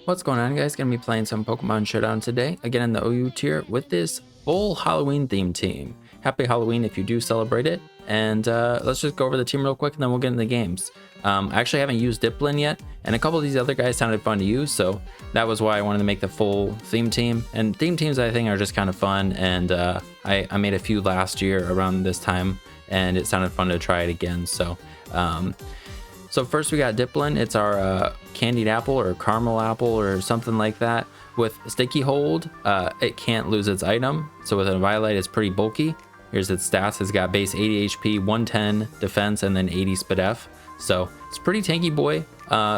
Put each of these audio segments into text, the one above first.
What's going on, guys? Gonna be playing some Pokemon Showdown today, again in the OU tier with this full Halloween themed team. Happy Halloween if you do celebrate it, and let's just go over the team real quick and then we'll get into the games. I actually haven't used Dipplin yet, and a couple of these other guys sounded fun to use, so that was why I wanted to make the full theme team. And theme teams I think are just kind of fun, and I made a few last year around this time, and it sounded fun to try it again. So first we got Dipplin. It's our candied apple or caramel apple or something like that. With sticky hold, it can't lose its item. So with an Eviolite, it's pretty bulky. Here's its stats. It's got base 80 HP, 110 defense, and then 80 speed F. So it's pretty tanky boy.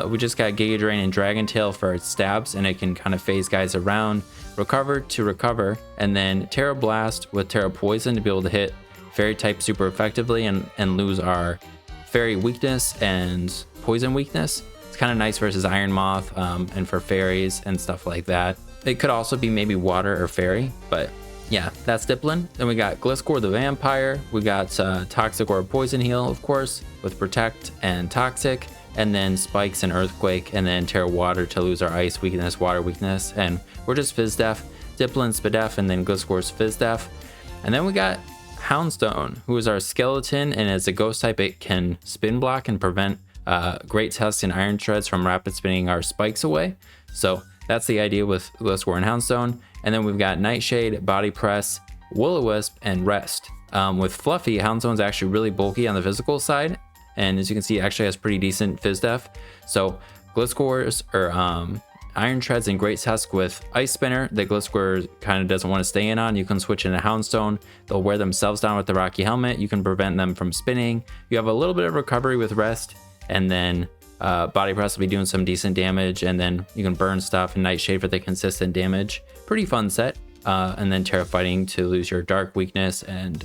We just got Giga Drain and Dragon Tail for its stabs, and it can kind of phase guys around. Recover to recover, and then Terra Blast with Terra Poison to be able to hit Fairy type super effectively and lose our Fairy weakness and poison weakness. It's kind of nice versus Iron Moth and for fairies and stuff like that. It could also be maybe water or fairy, but yeah, that's Dipplin. Then we got Gliscor the Vampire. We got Toxic or Poison Heal, of course, with Protect and Toxic, and then Spikes and Earthquake, and then Terra Water to lose our Ice weakness, Water weakness, and we're just Fizz Def, Dipplin Spidef, and then Gliscor's Fizz Def. And then we got Houndstone, who is our skeleton, and as a ghost type, it can spin block and prevent Great Tusk and Iron Shreds from rapid spinning our spikes away. So that's the idea with Gliscor and Houndstone. And then we've got Nightshade, Body Press, Will-O-Wisp, and Rest. With Fluffy, Houndstone's actually really bulky on the physical side, and as you can see, it actually has pretty decent Fizz Def. So Gliscor's or Iron Shreds and Great Tusk with Ice Spinner that Gliscor kind of doesn't want to stay in on. You can switch into Houndstone. They'll wear themselves down with the Rocky Helmet. You can prevent them from spinning. You have a little bit of recovery with Rest, and then Body Press will be doing some decent damage, and then you can burn stuff, and Nightshade for the consistent damage. Pretty fun set. And then Terra Fighting to lose your Dark weakness and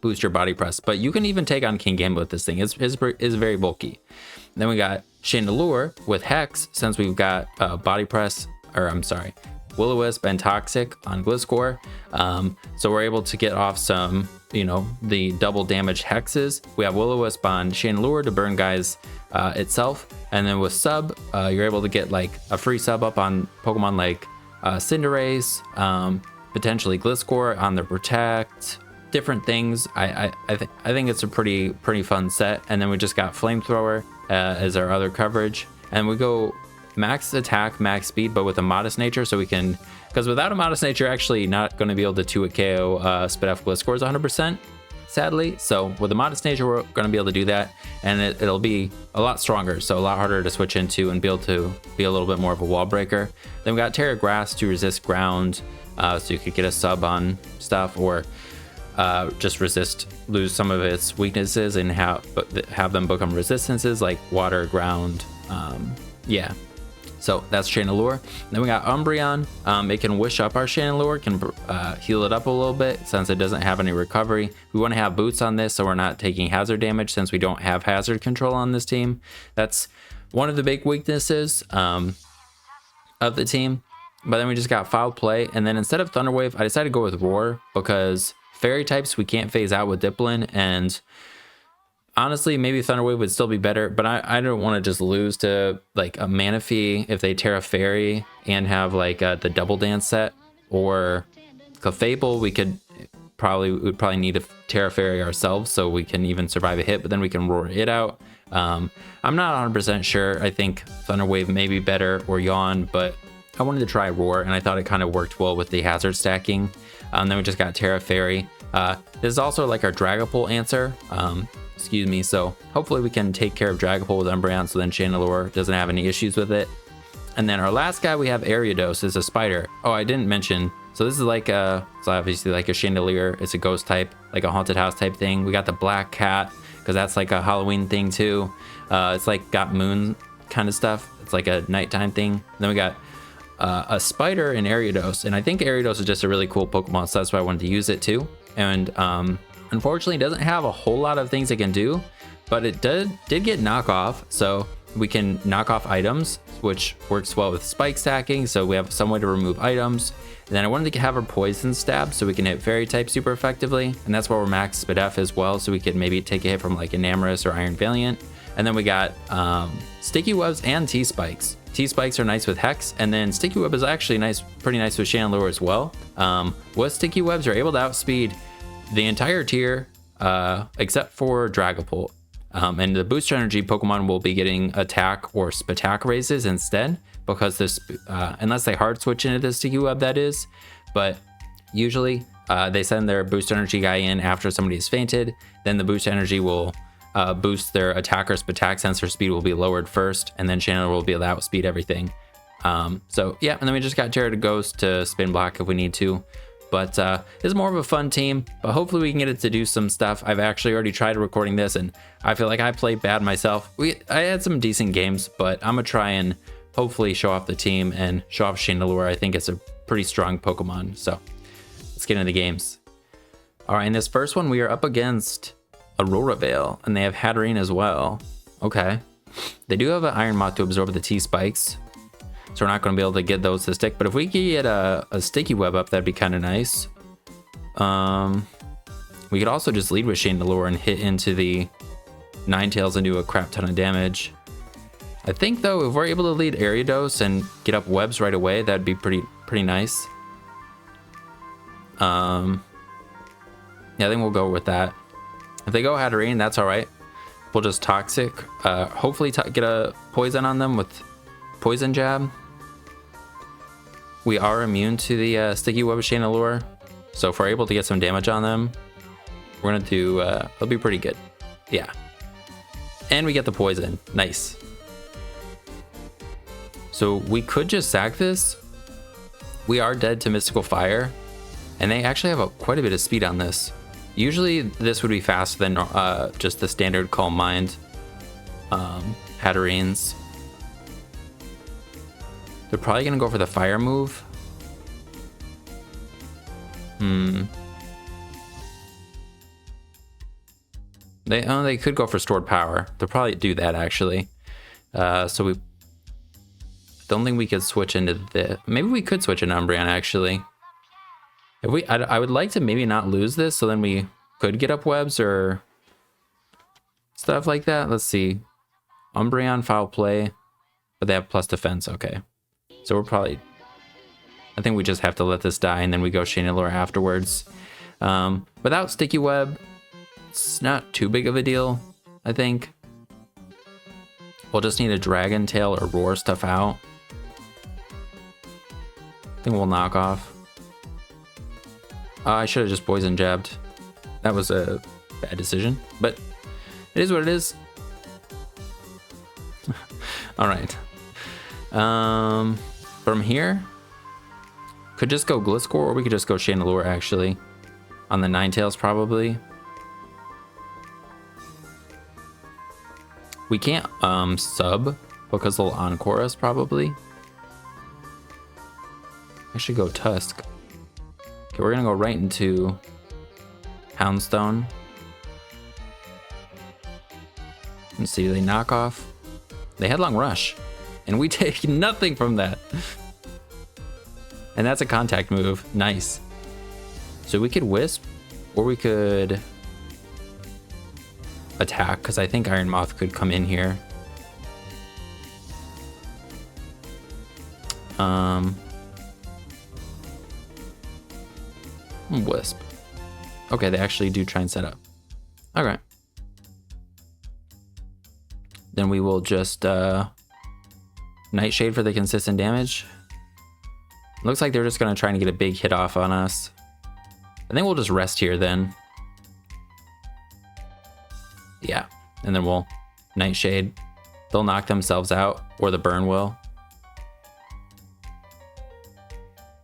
boost your Body Press. But you can even take on King Gambit with this thing. It's very bulky. Then we got Chandelier with Hex, since we've got Body Press, or I'm sorry, Will-O-Wisp and Toxic on Gliscor. So we're able to get off some, the double damage hexes. We have Will-O-Wisp on Chandelier to burn guys itself. And then with Sub, you're able to get like a free sub up on Pokemon like Cinderace, potentially Gliscor on the Protect, different things. I think it's a pretty fun set. And then we just got Flamethrower as our other coverage, and we go max attack, max speed, but with a modest nature, so we can, because without a modest nature, actually not going to be able to 2-hit KO Spit F Gliscor's 100%, sadly. So with a modest nature, we're going to be able to do that, and it'll be a lot stronger, so a lot harder to switch into and be able to be a little bit more of a wall breaker. Then we got Terra Grass to resist ground, so you could get a sub on stuff, or just lose some of its weaknesses and have them become resistances like water, ground. Yeah, so that's Chandelier. Then we got Umbreon. It can wish up our Chandelier, can heal it up a little bit since it doesn't have any recovery. We want to have boots on this so we're not taking hazard damage, since we don't have hazard control on this team. That's one of the big weaknesses of the team. But then we just got Foul Play, and then instead of Thunder Wave, I decided to go with Roar, because Fairy types we can't phase out with Dipplin, and honestly maybe Thunder Wave would still be better, but I don't want to just lose to like a Manaphy if they Terra Fairy and have like the Double Dance set, or Clefable. We would probably need a Terra Fairy ourselves so we can even survive a hit, but then we can Roar it out. I'm not 100% sure. I think Thunder Wave may be better, or Yawn, but I wanted to try Roar, and I thought it kind of worked well with the hazard stacking. Then we just got Terra Fairy. This is also like our Dragapult answer. Excuse me. So hopefully we can take care of Dragapult with Umbreon, so then Chandelier doesn't have any issues with it. And then our last guy we have Ariados is a spider. Oh, I didn't mention. So this is like it's obviously like a Chandelier. It's a ghost type, like a haunted house type thing. We got the Black Cat, because that's like a Halloween thing too. It's like got moon kind of stuff. It's like a nighttime thing. Then we got a spider in Ariados, and I think Ariados is just a really cool Pokemon, so that's why I wanted to use it too. And unfortunately it doesn't have a whole lot of things it can do, but it did get knockoff, so we can knock off items, which works well with spike stacking, so we have some way to remove items. And then I wanted to have a poison stab so we can hit fairy type super effectively, and that's where we're max Spit F as well, so we could maybe take a hit from like Enamorus or Iron Valiant. And then we got Sticky Webs and T-Spikes. T-Spikes are nice with Hex, and then Sticky Web is actually nice, pretty nice with Chandelier as well. With Sticky Webs, you're able to outspeed the entire tier, except for Dragapult. And the Boost Energy Pokemon will be getting attack or Spatak raises instead, because this, unless they hard switch into the Sticky Web, that is. But usually they send their Boost Energy guy in after somebody's fainted, then the Boost Energy will boost their attack or Spatak, since their speed will be lowered first, and then Chandler will be able to outspeed everything. So yeah, and then we just got Terra to Ghost to spin block if we need to. But it's more of a fun team, but hopefully we can get it to do some stuff. I've actually already tried recording this, and I feel like I played bad myself. I had some decent games, but I'm gonna try and hopefully show off the team and show off Chandelure. I think it's a pretty strong Pokemon, so let's get into the games. All right, in this first one, we are up against Aurora Veil, and they have Hatterene as well. Okay. They do have an Iron Moth to absorb the T-Spikes, so we're not going to be able to get those to stick. But if we could get a Sticky Web up, that'd be kind of nice. We could also just lead with Chandelure and hit into the Ninetales and do a crap ton of damage. I think, though, if we're able to lead Ariados and get up webs right away, that'd be pretty nice. Yeah, I think we'll go with that. If they go Hatterene, that's all right. We'll just Toxic. Hopefully get a Poison on them with Poison Jab. We are immune to the Sticky Web Chandelure, so if we're able to get some damage on them, we're gonna do, it'll be pretty good. Yeah. And we get the Poison. Nice. So we could just sack this. We are dead to Mystical Fire, and they actually have quite a bit of speed on this. Usually this would be faster than just the standard Calm Mind Hatterenes. They're probably gonna go for the fire move. They could go for stored power. They'll probably do that actually. So we don't think we could switch into the. Maybe we could switch into Umbreon actually. If I would like to maybe not lose this, so then we could get up webs or stuff like that. Let's see. Umbreon, Foul Play, but they have plus defense. Okay. So we're probably, I think we just have to let this die, and then we go Chandelure afterwards. Without Sticky Web, it's not too big of a deal, I think. We'll just need a Dragon Tail or Roar stuff out. I think we'll knock off. I should have just Poison Jabbed. That was a bad decision, but it is what it is. All right. From here, could just go Gliscor, or we could just go Chandelure actually. On the Ninetales probably. We can't sub because they'll Encore us probably. I should go Tusk. Okay, we're gonna go right into Houndstone. Let's see, they knock off. They Headlong Rush, and we take nothing from that. And that's a contact move. Nice. So we could Wisp, or we could attack, because I think Iron Moth could come in here. Wisp. Okay, they actually do try and set up. Okay. Then we will just Nightshade for the consistent damage. Looks like they're just gonna try and get a big hit off on us. I think we'll just rest here then. Yeah, and then we'll Nightshade. They'll knock themselves out, or the burn will.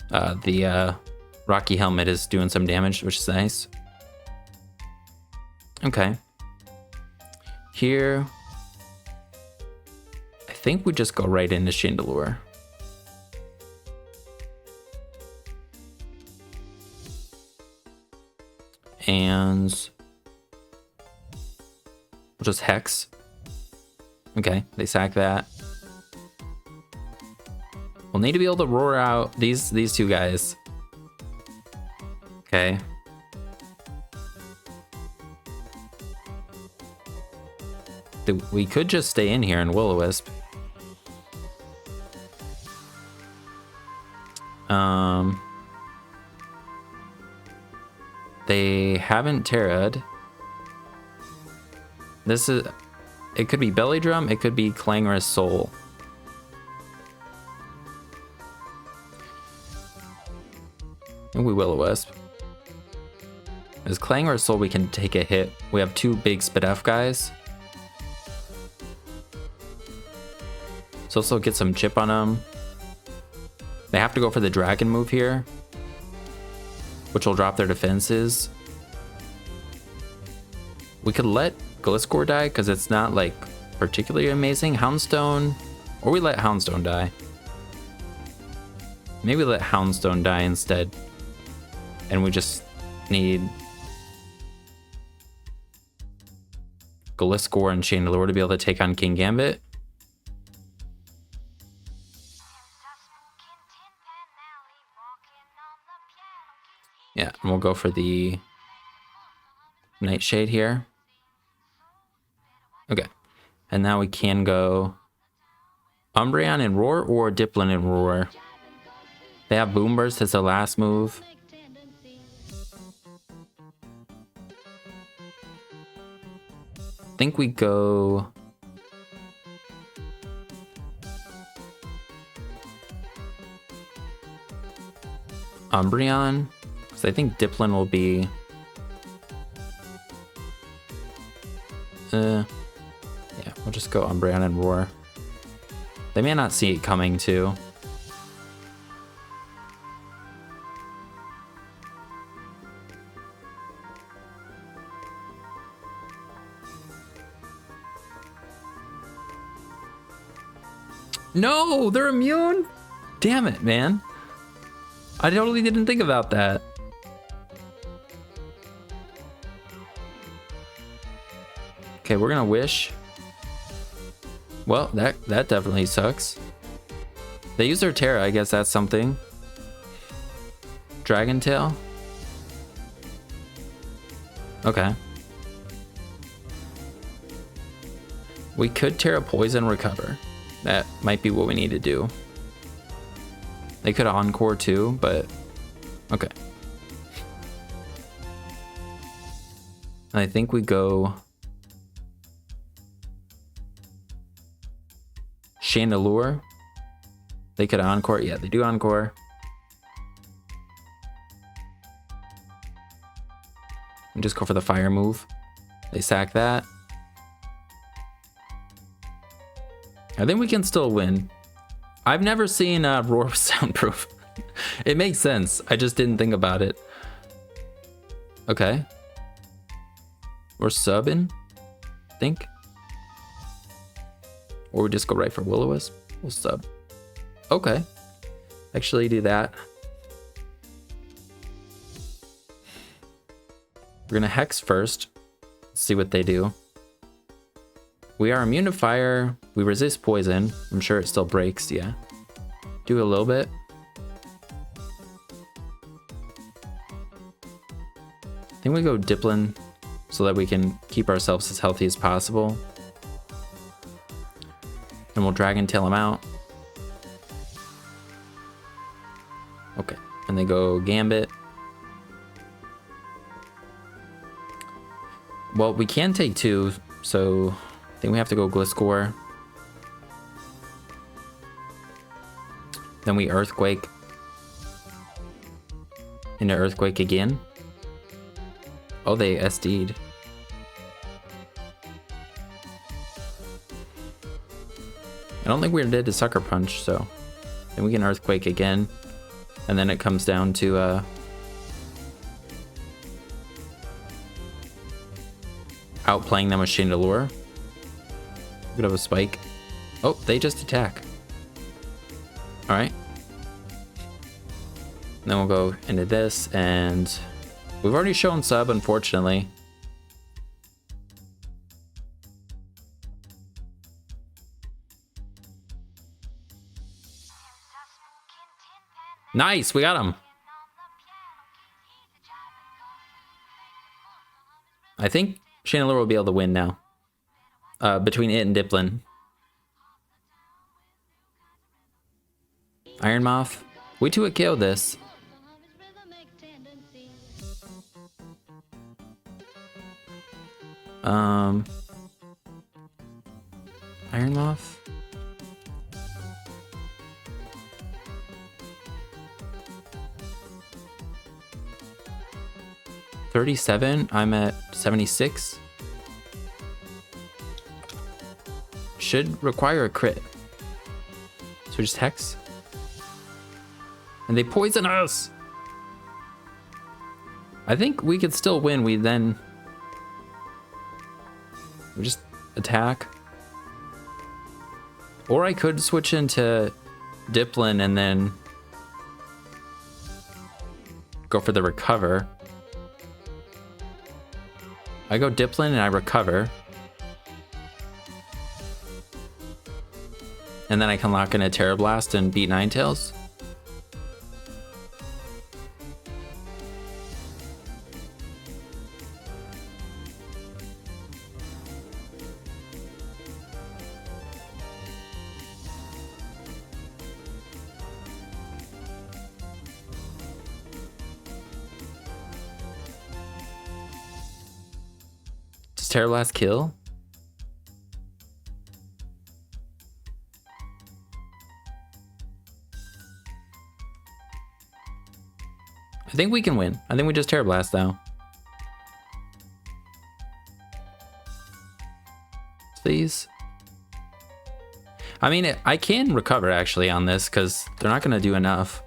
The Rocky Helmet is doing some damage, which is nice. Okay. Here, I think we just go right into Chandelure. And we'll just Hex. Okay, they sack that. We'll need to be able to roar out these two guys. Okay. We could just stay in here and Will-O-Wisp. They haven't terra'd. This is... It could be Belly Drum, it could be Clangorous Soul. And we Will-O-Wisp. As Clangorous Soul, we can take a hit. We have two big Spidef guys. So also get some chip on them. They have to go for the dragon move here, which will drop their defenses. We could let Gliscor die because it's not like particularly amazing. Houndstone, or we let Houndstone die. Maybe let Houndstone die instead. And we just need Gliscor and Chandelier to be able to take on King Gambit. Yeah, and we'll go for the Nightshade here. Okay, and now we can go Umbreon and Roar or Dipplin and Roar. They have Boom Burst as the last move. I think we go Umbreon, because I think Dipplin will be yeah, we'll just go Umbreon and Roar. They may not see it coming too. No, they're immune? Damn it, man. I totally didn't think about that. Okay, we're gonna wish. Well, that definitely sucks. They use their Terra, I guess that's something. Dragon Tail. Okay. We could Terra Poison recover. That might be what we need to do. They could Encore too, but okay. I think we go Chandelier. They could Encore. Yeah, they do Encore. And just go for the fire move. They sack that. I think we can still win. I've never seen Roar soundproof. It makes sense. I just didn't think about it. Okay. We're subbing, I think. Or we just go right for Will-O-Wisp. We'll sub. Okay. Actually do that. We're gonna Hex first. See what they do. We are immune to fire. We resist poison. I'm sure it still breaks, yeah. Do a little bit. I think we go Dipplin so that we can keep ourselves as healthy as possible. And we'll Dragon Tail him out. Okay, and they go Gambit. Well, we can take two, so I think we have to go Gliscor. Then we Earthquake. Into Earthquake again. Oh, they SD'd. I don't think we did the Sucker Punch, so then we can Earthquake again. And then it comes down to outplaying them with Chandelier. Could have a spike. Oh, they just attack. All right. Then we'll go into this, and we've already shown sub, unfortunately. Nice, we got him. I think Chandelier will be able to win now. Between it and Dipplin. Iron Moth. We 2-hit KO this. Iron Moth. $37. I'm at 76. Should require a crit. So just Hex. And they poison us. I think we could still win. We just attack. Or I could switch into Dipplin and then go for the recover. I go Dipplin and I recover. And then I can lock in a Terra Blast and beat Ninetales. Does Terra Blast kill? I think we can win. I think we just Terra Blast though. Please. I mean, I can recover actually on this because they're not going to do enough.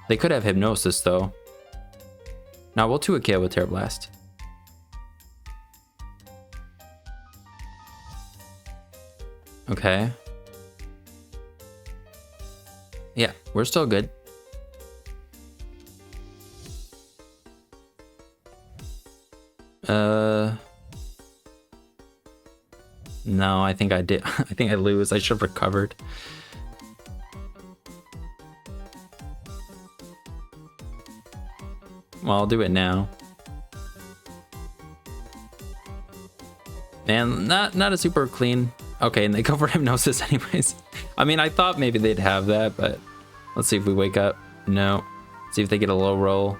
They could have Hypnosis though. Now we'll 2-hit KO with Terra Blast. Okay. Yeah, we're still good. No, I think I did. I think I lose. I should have recovered. Well, I'll do it now. And not a super clean. Okay, and they go for Hypnosis anyways. I mean, I thought maybe they'd have that, but let's see if we wake up. No. See if they get a low roll.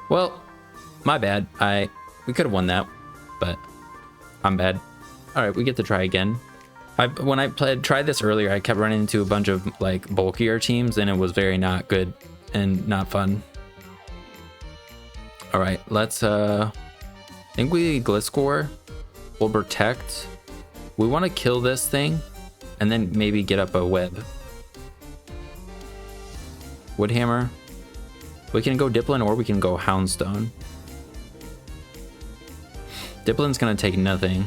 Well, my bad. We could have won that, but I'm bad. All right, we get to try again. When I tried this earlier, I kept running into a bunch of like bulkier teams, and it was very not good and not fun. All right, let's. I think we Gliscor. We'll protect. We want to kill this thing, and then maybe get up a web. Woodhammer. We can go Dipplin or we can go Houndstone. Dipplin's gonna take nothing.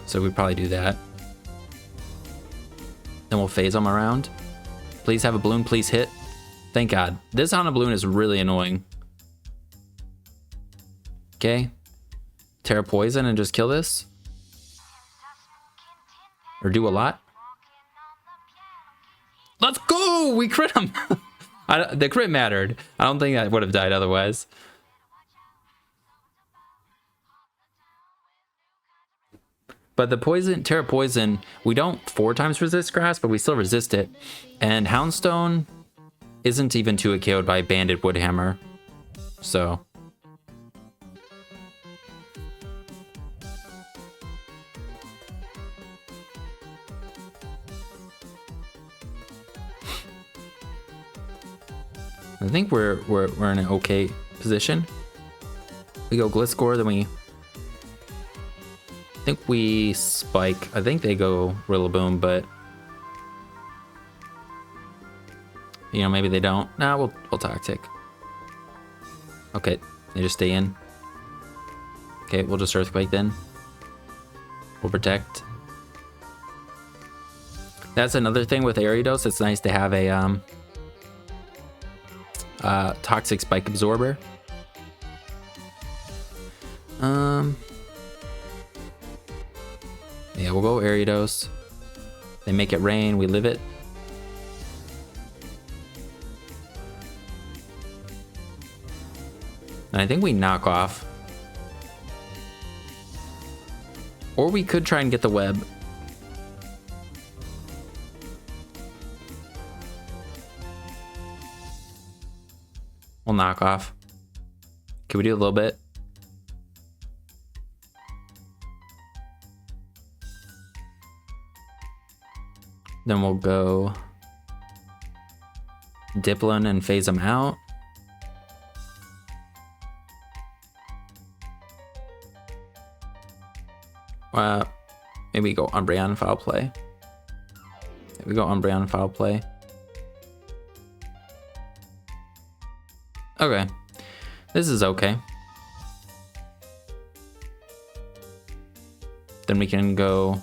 So we probably do that. Then we'll phase them around. Please have a balloon, please hit. Thank God. This on a balloon is really annoying. Okay. Terra Poison and just kill this. Or do a lot. Let's go! We crit him! The crit mattered. I don't think I would have died otherwise. But the poison, Terra Poison, we don't 4 times resist grass, but we still resist it. And Houndstone isn't even 2-hit KO'd by Banded Woodhammer. So. I think we're in an okay position. We go Gliscor, then we think we spike. I think they go Rillaboom, but you know, maybe they don't. Nah, we'll Toxic. Okay, they just stay in. Okay, we'll just Earthquake then. We'll protect. That's another thing with Ariados. It's nice to have a Toxic Spike Absorber. Yeah, we'll go Ariados. They make it rain, we live it. And I think we knock off. Or we could try and get the web. We'll knock off. Can we do a little bit? Then we'll go Dipplin and phase them out. Maybe go Umbreon Foul Play. Maybe go Umbreon Foul Play. Okay. This is okay. Then we can go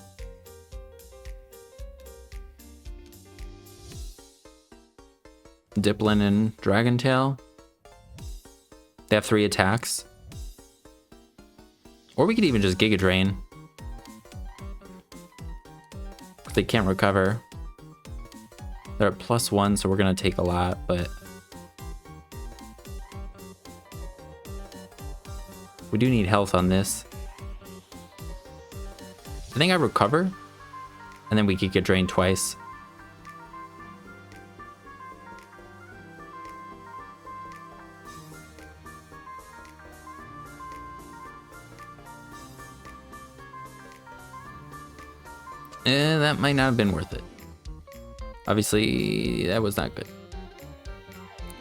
Dipplin and Dragon Tail. They have 3 attacks. Or we could even just Giga Drain. They can't recover. They're at +1, so we're gonna take a lot, but we do need health on this. I think I recover, and then we could get drained twice. That might not have been worth it. Obviously, that was not good.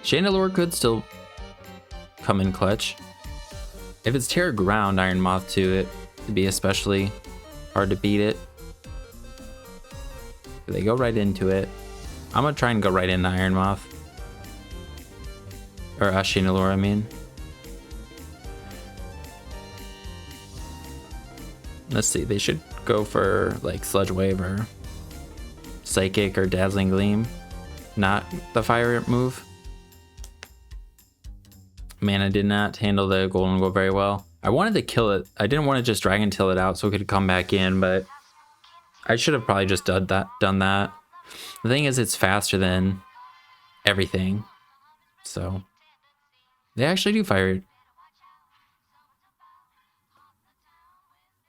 Chandelier could still come in clutch. If it's Terra Ground Iron Moth too, it'd be especially hard to beat it. They go right into it. I'm gonna try and go right into Iron Moth. Or Chandelier, I mean. Let's see, they should go for like Sludge Wave or Psychic or Dazzling Gleam, not the fire move. Man, I did not handle the Golden Goal very well. I wanted to kill it. I didn't want to just Dragon Tail it out so it could come back in, but I should have probably just done that. The thing is, it's faster than everything. So they actually do fire it.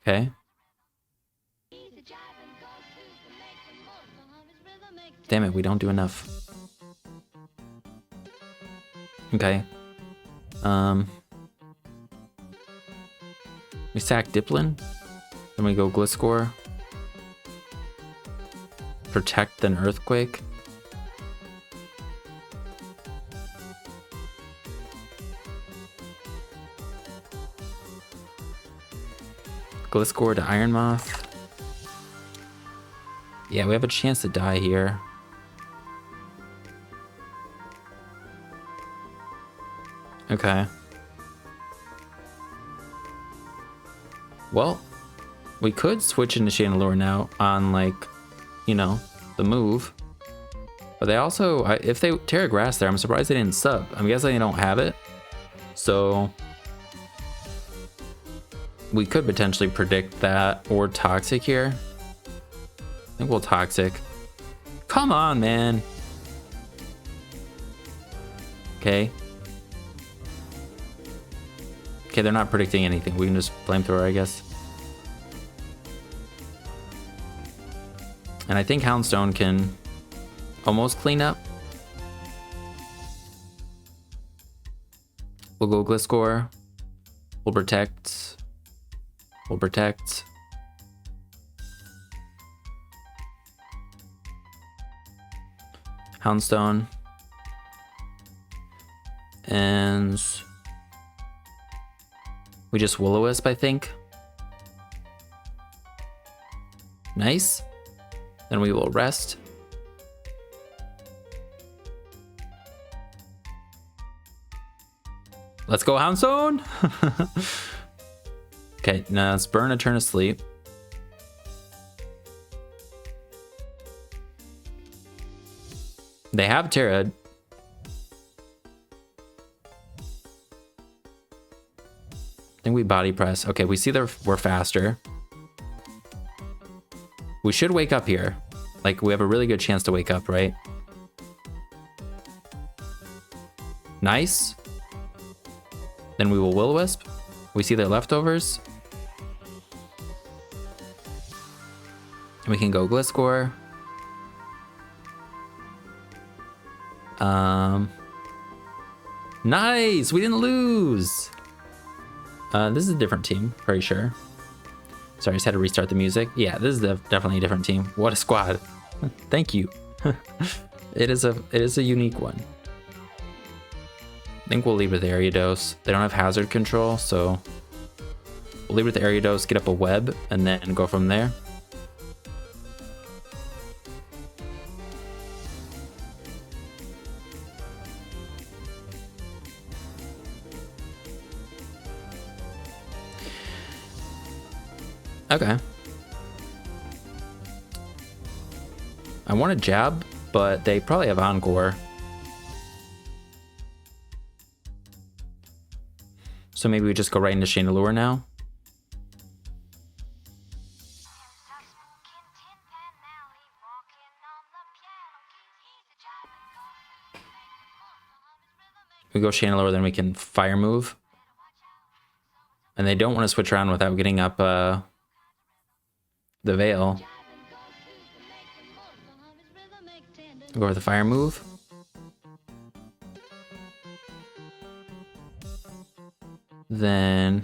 Okay. Damn it, we don't do enough. Okay. We sack Dipplin. Then we go Gliscor. Protect, then Earthquake. Gliscor to Iron Moth. Yeah, we have a chance to die here. Okay. Well, we could switch into Chandelier now on, like, you know, the move. But they also, if they Terra Grass there, I'm surprised they didn't sub. I'm guessing they don't have it. So we could potentially predict that, or Toxic here. I think we'll Toxic. Come on, man. Okay. Okay, they're not predicting anything. We can just Flamethrower, I guess. And I think Houndstone can almost clean up. We'll go Gliscor. We'll protect. We'll protect. Houndstone. And we just Will-O-Wisp, I think. Nice. Then we will rest. Let's go, Houndstone! Okay, now let's burn a turn of sleep. They have Terra. I think we body press. Okay, we see we're faster. We should wake up here. Like, we have a really good chance to wake up, right? Nice. Then we will Will-O-Wisp. We see their leftovers. We can go Gliscor. Nice! We didn't lose! This is a different team, pretty sure. Sorry, I just had to restart the music. Yeah, this is definitely a different team. What a squad. Thank you. It is a unique one. I think we'll leave with Ariados. They don't have hazard control, so we'll leave with Ariados, get up a web, and then go from there. Okay. I want to jab, but they probably have Encore. So maybe we just go right into Chandelier now. We go Chandelier, then we can fire move. And they don't want to switch around without getting up the Veil. Go with the fire move. Then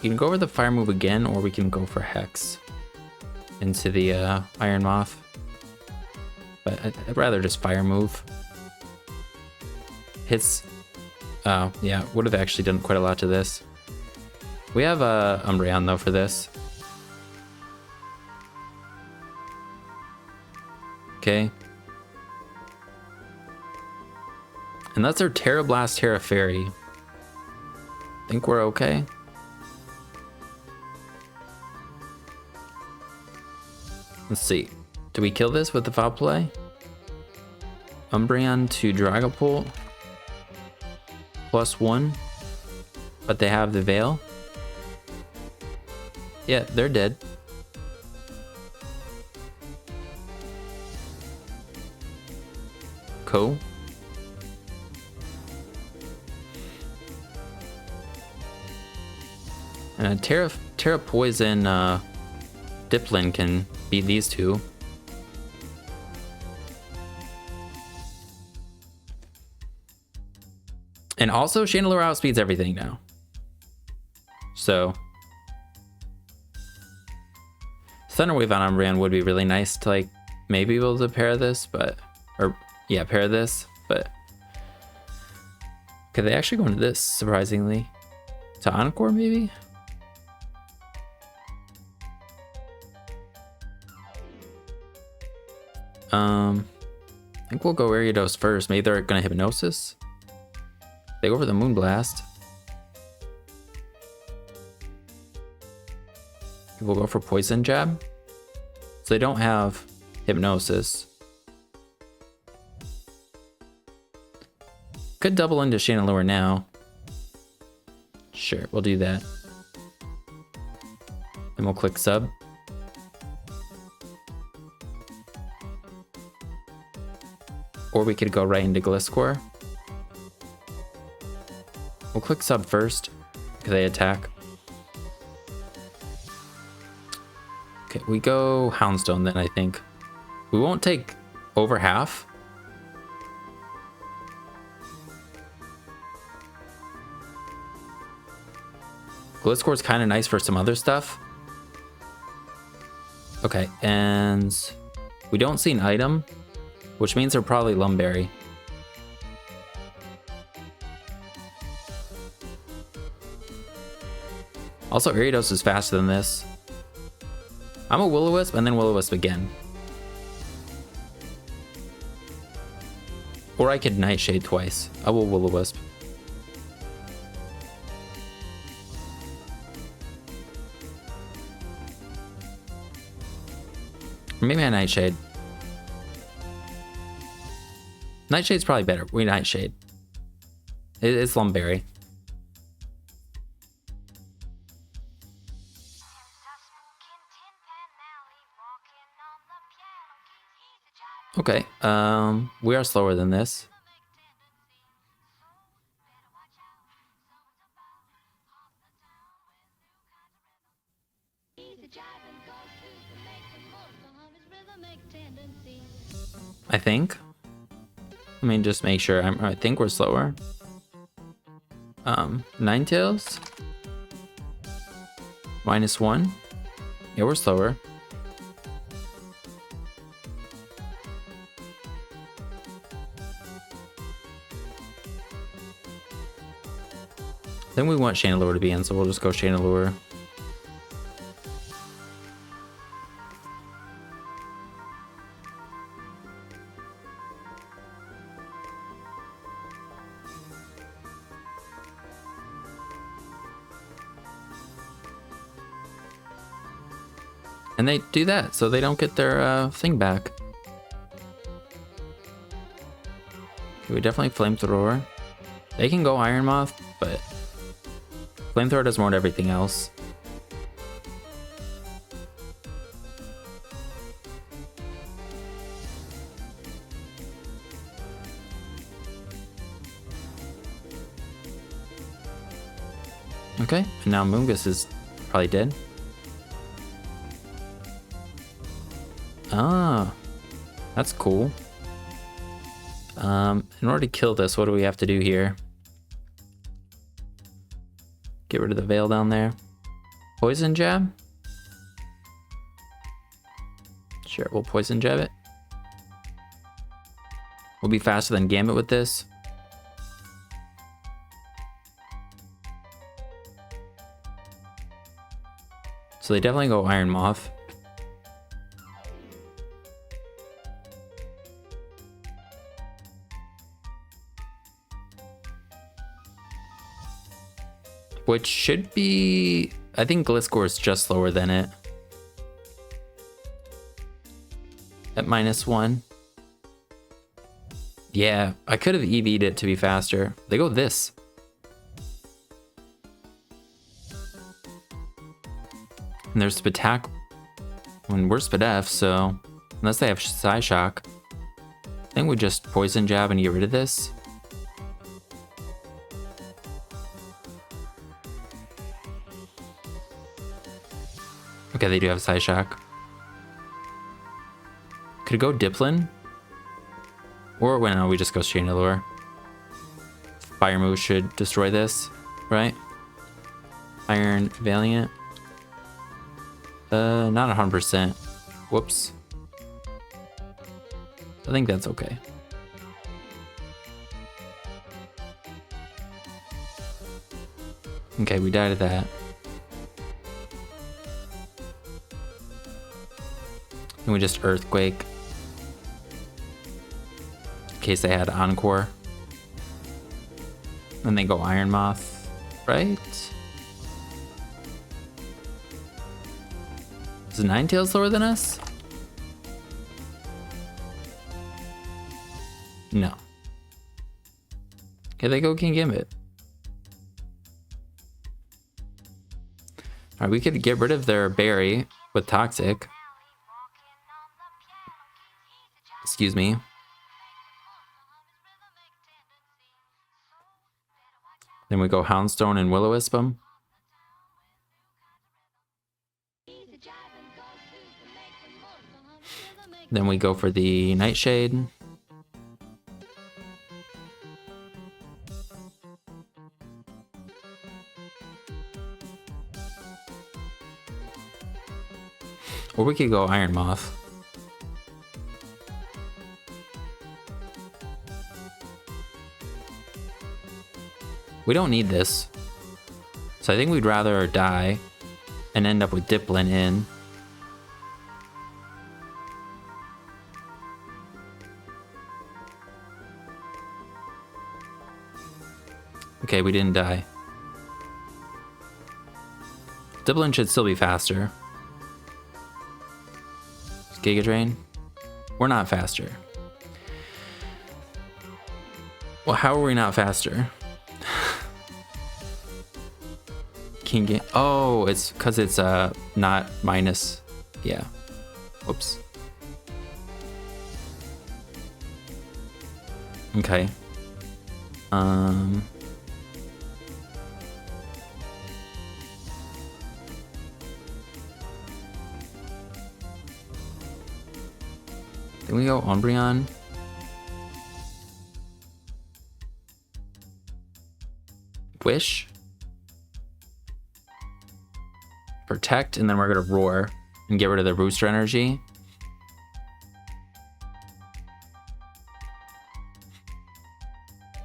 you can go over the fire move again, or we can go for Hex into the Iron Moth. But I'd rather just fire move. Hits. Oh, yeah, would have actually done quite a lot to this. We have Umbreon though for this. Okay. And that's our Terra Blast, Terra Fairy. Think we're okay? Let's see. Do we kill this with the foul play? Umbreon to Dragapult. +1. But they have the Veil. Yeah, they're dead. Cool. And Terra Poison Dipplin can beat these two. And also Chandelier outspeeds everything now. So Thunder Wave on Umbreon would be really nice to like maybe be able to pair this, but pair this, but could they actually go into this surprisingly? To Encore maybe? I think we'll go Ariados first. Maybe they're gonna Hypnosis. They go for the Moonblast. We'll go for Poison Jab. So they don't have Hypnosis. Could double into Chandelier now. Sure, we'll do that. And we'll click sub. Or we could go right into Gliscor. We'll click sub first, because they attack. Okay, we go Houndstone then, I think. We won't take over half. Gliscor is kind of nice for some other stuff. Okay, and we don't see an item, which means they're probably Lumberry. Also, Ariados is faster than this. I'm a Will-O-Wisp and then Will-O-Wisp again. Or I could Nightshade twice. I will Will-O-Wisp. Maybe a Nightshade. Nightshade's probably better. We Nightshade. It's Lumberry. Okay, we are slower than this. I think. Let me just make sure. I think we're slower. Ninetales. -1. Yeah, we're slower. Then we want Chandelure to be in, so we'll just go Chandelure. And they do that, so they don't get their thing back. Okay, we definitely Flamethrower. They can go Iron Moth, but Flamethrower does more than everything else. Okay, and now Moongus is probably dead. Ah, that's cool. In order to kill this, what do we have to do here? Get rid of the veil down there. Poison jab? Sure, we'll poison jab it. We'll be faster than Gambit with this. So they definitely go Iron Moth. Which should be... I think Gliscor is just slower than it. At -1. Yeah, I could have EV'd it to be faster. They go this. And there's Spatak when we're Spadef, so unless they have Psyshock, I think we just Poison Jab and get rid of this. Okay, they do have Psyshock. Could it go Dipplin? Or when no, we just go Chandelure. Fire move should destroy this, right? Iron Valiant. Not 100%. Whoops. I think that's okay. Okay, we died at that. And we just Earthquake. In case they had Encore. Then they go Iron Moth, right? Is Ninetales slower than us? No. Okay, they go King Gambit. Alright, we could get rid of their berry with Toxic. Excuse me. Then we go Houndstone and Will-O-Wisp them. Then we go for the Nightshade. Or we could go Iron Moth. We don't need this. So I think we'd rather die and end up with Dipplin in. Okay, we didn't die. Dipplin should still be faster. Giga Drain. We're not faster. Well, how are we not faster? King Game. Oh, it's because it's not minus. Yeah. Whoops. Okay. Then we go Umbreon. Wish. Protect, and then we're gonna Roar and get rid of the booster energy.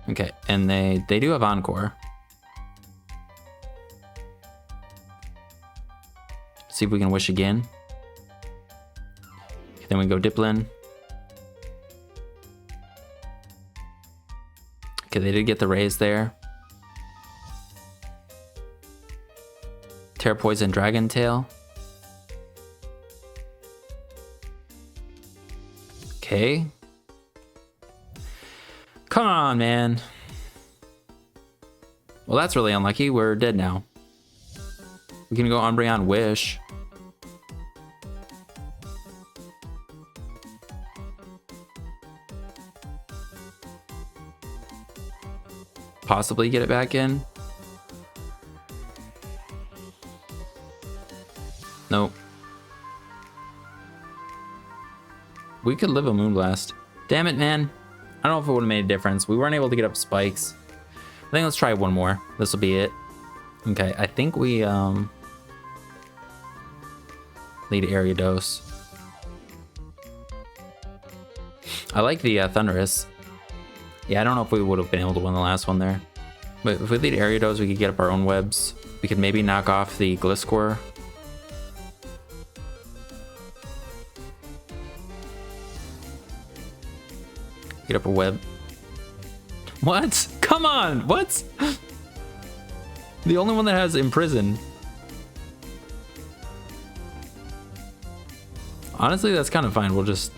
Okay, and they do have Encore. See if we can Wish again. Okay, then we go Dipplin. Okay, they did get the raise there. Terra Poison Dragon Tail. Okay. Come on, man. Well, that's really unlucky. We're dead now. We can go Umbreon Wish. Possibly get it back in. Nope. We could live a Moonblast. Damn it, man. I don't know if it would have made a difference. We weren't able to get up spikes. I think let's try one more. This will be it. Okay, I think we lead Ariados. I like the Thunderous. Yeah, I don't know if we would have been able to win the last one there. But if we lead Ariados, we could get up our own webs. We could maybe knock off the Gliscor. Get up a web. What? Come on! What? The only one that has Imprison. Honestly, that's kind of fine. We'll just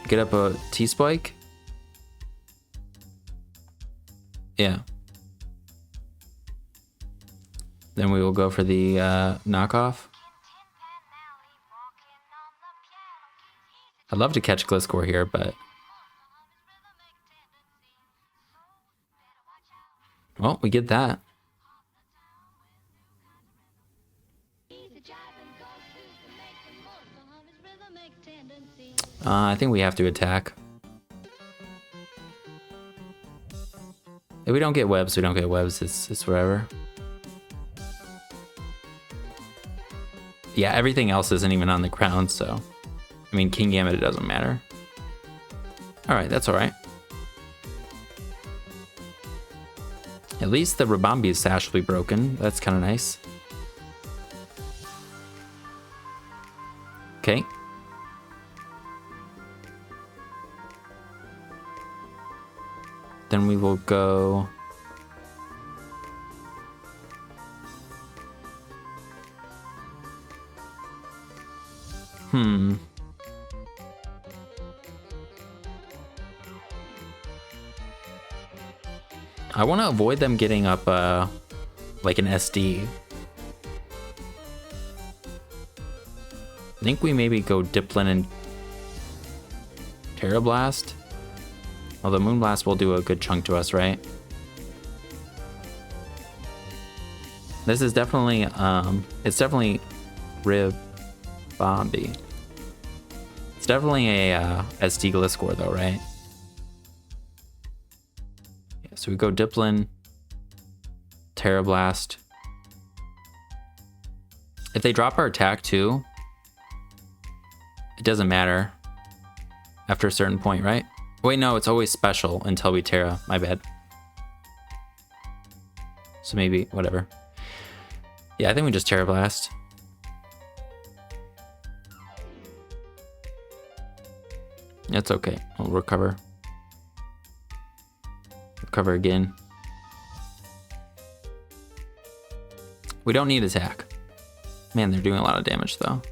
get up a T-Spike. Yeah. Then we will go for the knockoff. I'd love to catch Gliscor here, but... Well, we get that. I think we have to attack. If we don't get webs, we don't get webs. It's whatever. Yeah, everything else isn't even on the ground, so... I mean, King Gambit, it doesn't matter. Alright, that's alright. At least the Rabambi's sash will be broken. That's kind of nice. Okay. Then we will go... I want to avoid them getting up like an SD. I think we maybe go Dipplin and Terra Blast. Although Moonblast will do a good chunk to us, right? This is definitely it's definitely Ribombi. It's definitely a SD Gliscor though, right? So we go Dipplin, Terra Blast. If they drop our attack too, it doesn't matter after a certain point, right? Wait, no, it's always special until we Terra. My bad. So maybe, whatever. Yeah, I think we just Terra Blast. That's okay. We'll recover. Recover again. We don't need attack. Man, they're doing a lot of damage though.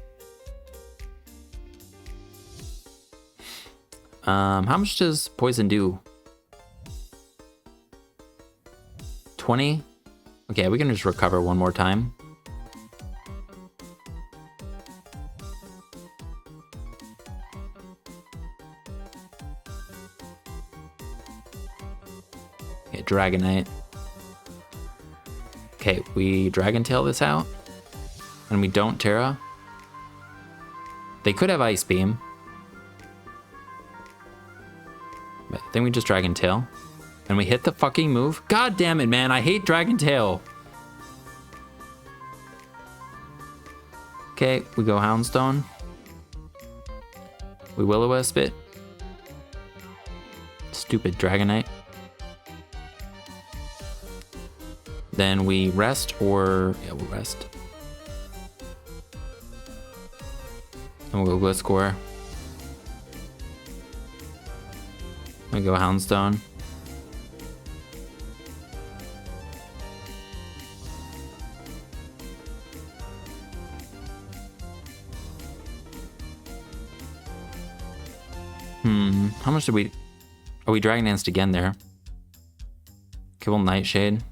How much does poison do? 20? Okay, we can just recover one more time. Okay, Dragonite. Okay, we Dragon Tail this out. And we don't Terra. They could have Ice Beam. But then we just Dragon Tail. And we hit the fucking move. God damn it, man. I hate Dragon Tail. Okay, we go Houndstone. We Will-O-Wisp it. Stupid Dragonite. Then we rest or... Yeah, we'll rest. And we'll go Gliscor. We go Houndstone. How much did we... Oh, we Dragon Danced again there. Okay, we'll Nightshade.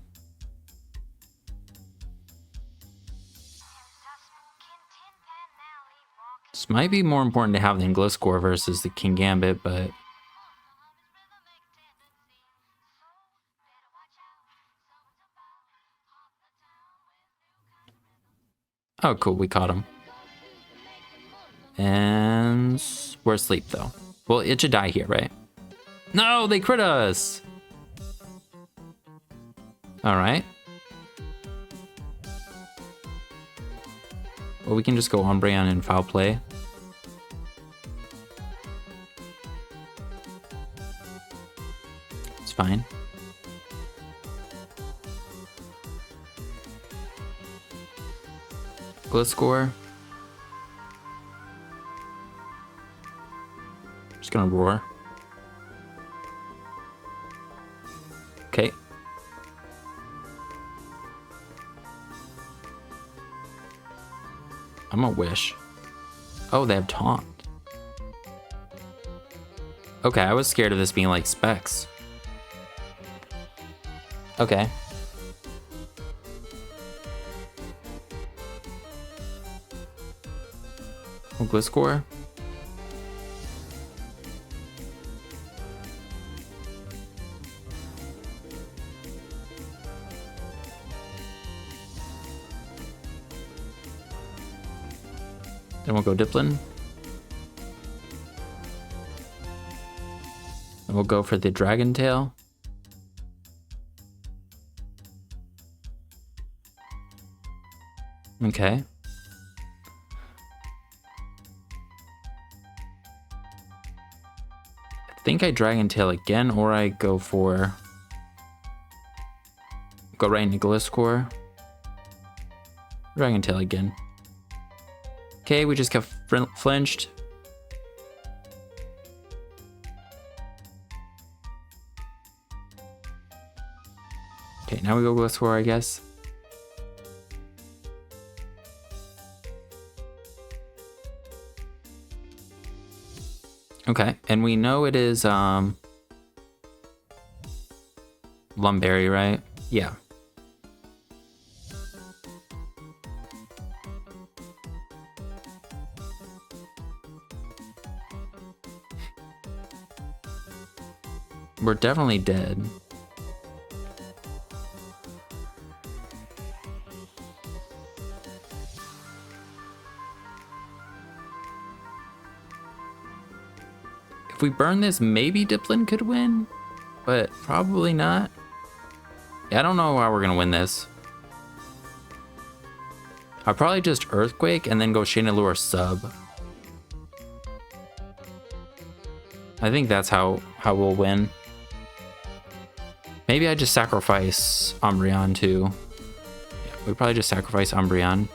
This might be more important to have than Gliscor versus the King Gambit, but... Oh, cool, we caught him. And... we're asleep, though. Well, it should die here, right? No, they crit us! Alright. Well, we can just go Umbreon and Foul Play. It's fine. Gliscor. Just gonna roar. Okay. I'm gonna wish. Oh, they have taunt. Okay, I was scared of this being like Specs. Okay. Oh, Gliscor. Then we'll go Dipplin. And we'll go for the Dragon Tail. Okay. I think I Dragon Tail again, or I go for... Go right into Gliscor. Dragon Tail again. Okay, we just got flinched. Okay, now we go Gliscor, I guess. Okay, and we know it is Lumberry, right? Yeah. We're definitely dead. If we burn this, maybe Dipplin could win, but probably not. Yeah, I don't know how we're gonna win this. I'll probably just Earthquake and then go Chandelure sub. I think that's how we'll win. Maybe I just sacrifice Umbreon too. Yeah, we'd probably just sacrifice Umbreon.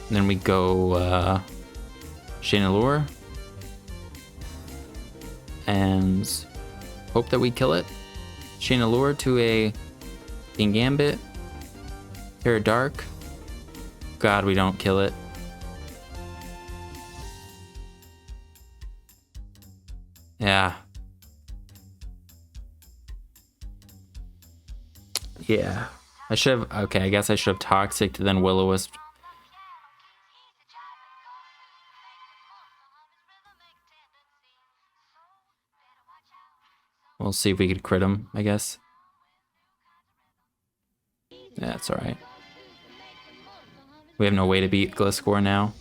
And then we go Chandelure. And hope that we kill it. Chandelure to a King Gambit. Terra Dark. God, we don't kill it. Yeah. Yeah. I should have... Okay, I guess I should have Toxic to then Will-O-Wisp. We'll see if we could crit him, I guess. Yeah, it's alright. We have no way to beat Gliscor now.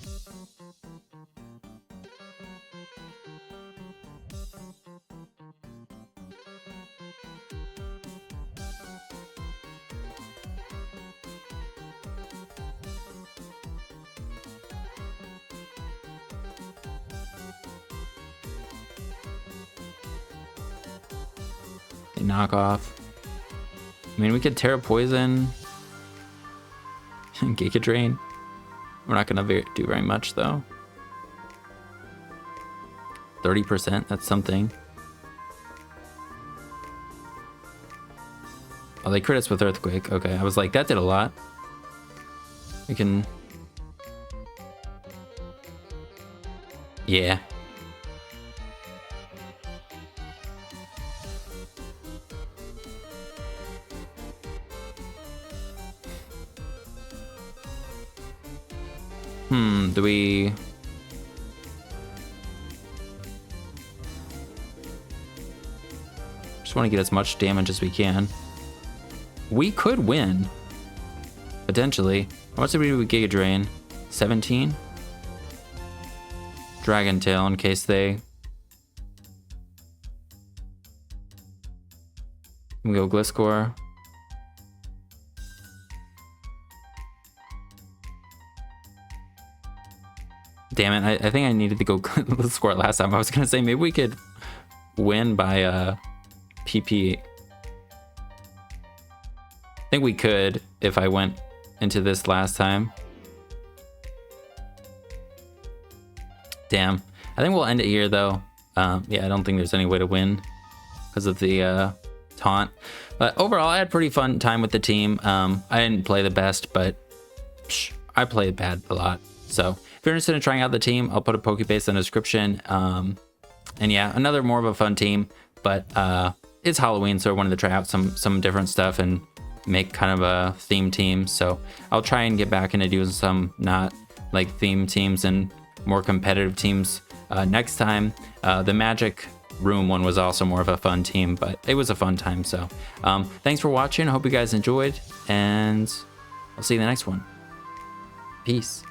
knock off. I mean, we could Terra Poison. Giga Drain. We're not gonna do very much though. 30%, that's something. Oh, they crit us with Earthquake. Okay, I was like, that did a lot. We can... Yeah. Do we... Just want to get as much damage as we can. We could win. Potentially. How much did we do with Giga Drain? 17? Dragon Tail in case they... We go Gliscor. Damn it, I think I needed to go Gliscor last time. I was gonna say maybe we could win by PP. I think we could if I went into this last time. Damn. I think we'll end it here though. Yeah, I don't think there's any way to win because of the taunt. But overall, I had a pretty fun time with the team. I didn't play the best, but I played bad a lot. So if you're interested in trying out the team, I'll put a Pokebase in the description. And yeah, another more of a fun team, but it's Halloween, so I wanted to try out some different stuff and make kind of a theme team. So I'll try and get back into doing some not like theme teams and more competitive teams next time. The Magic Room one was also more of a fun team, but it was a fun time. So thanks for watching. I hope you guys enjoyed, and I'll see you in the next one. Peace.